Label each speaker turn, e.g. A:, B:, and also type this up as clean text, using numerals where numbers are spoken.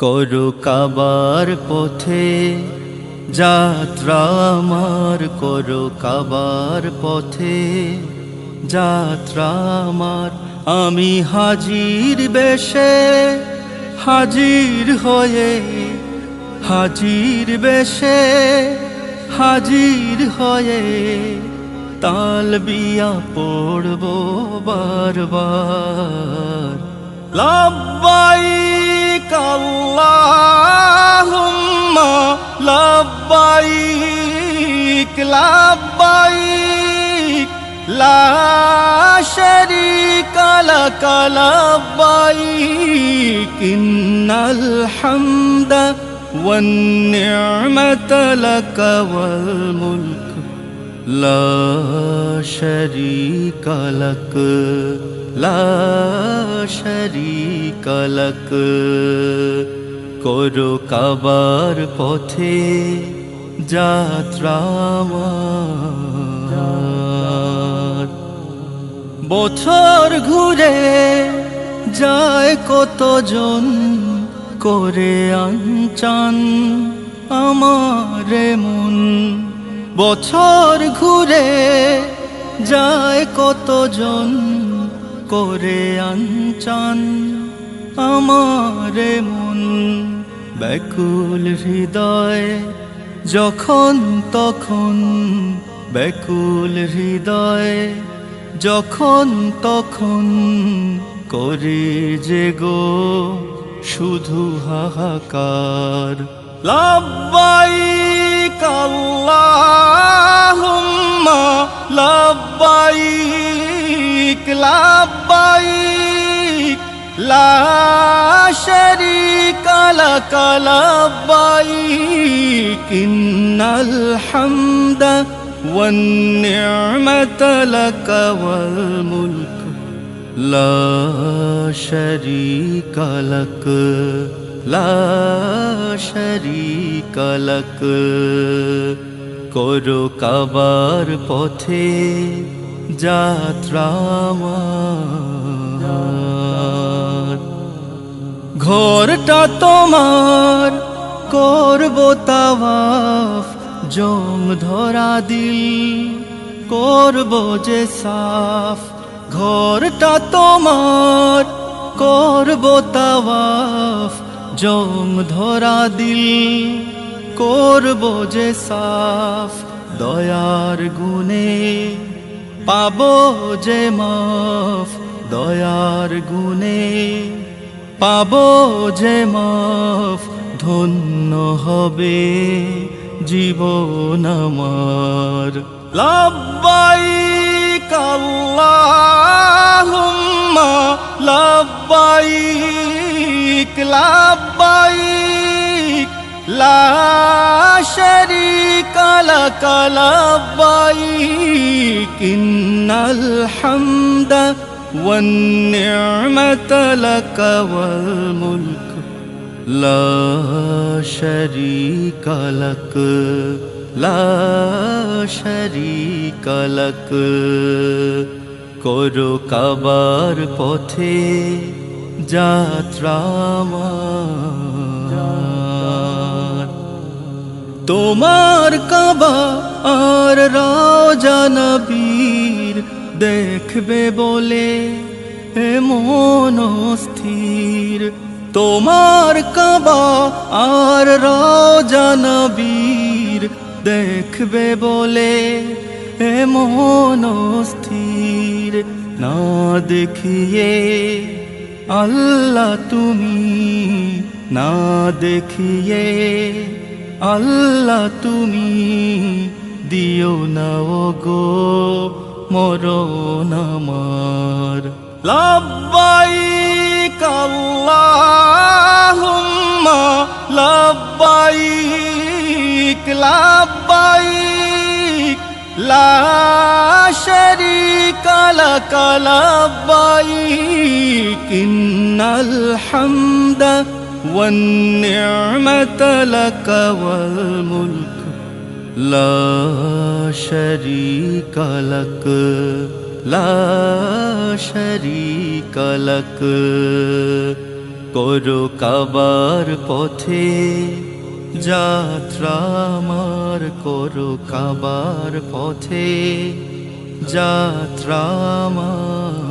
A: করো কাবার পথে যাত্রা আমার, করো কাবার পথে যাত্রা আমার। আমি হাজির বেশে হাজির হয়ে, হাজির বেশে হাজির হয়ে তালবিয়া পড়ব বারবার। লব্বাইক আল্লাহুম্মা লব্বাইক, লব্বাইক লা শারীকা লাক লব্বাইক, ইন্নাল হামদা ওয়ান নি'মাতা লাক ওয়াল মুলক লা শারীকা লাক, লা শারীকা লাক। করো কাবার পথে যাত্রা আমার। বছর ঘুরে যায় কতজন করে আনচান আমার মন। বছর ঘুরে যায় কতজন করে আনচান আমার মন। ব্যাকুল হৃদয় যখন তখন, ব্যাকুল হৃদয় যখন তখন করে যে গো শুধু হাহাকার। লব্বাইক আল্লাহুম্মা লব্বাইক, লব্বাইক লা শারীকা লাক লব্বাইক, ইন্নাল হামদা ওয়ান নি'মাতা লাক ওয়াল মুলক লা শারীকা লাক, লা শারীকা লাক। করো কাবার পথে যাত্রা আমার। ঘরটা তোমার করব তাওয়াফ, জং ধরা দিল করব যে সাফ। ঘরটা তোমার করব তাওয়াফ, জং ধরা দিল করব যে সাফ। দয়ার গুণে পাবো যে মাফ, দয়ার গুণে পাবো যে মাফ। ধন্য হবে জীবন আমার। লব্বাইক আল্লাহুম্মা লব্বাইক, লব্বাইক লা শারীকা লাক লব্বাইক, ইন্নাল হামদা ওয়ান নি'মাতা লাক ওয়াল মুলক লা শারীকা লাক, লা শারীকা লাক। করো কাবার পথে যাত্রা আমার। তোমার কাবা আর রওজা নবীর দেখবে বলে মন স্থির। তোমার কাবা আর রওজা নবীর দেখবে বলে মন স্থির। না দেখিয়ে আল্লাহ তুমি, না দেখিয়ে আল্লাহ তুমি দিও না ওগো মরণ আমার। লব্বাইক আল্লাহুম্মা লব্বাইক, লব্বাইক লা শারীকা লাক লব্বাইক, ইন্নাল হামদা ওয়ান নি'মাতা লাক ওয়াল মুলক লা শারীকা লাক, লা শারীকা লাক। করো কাবার পথে যাত্রা আমার, করো কাবার পথে যাত্রা আমার।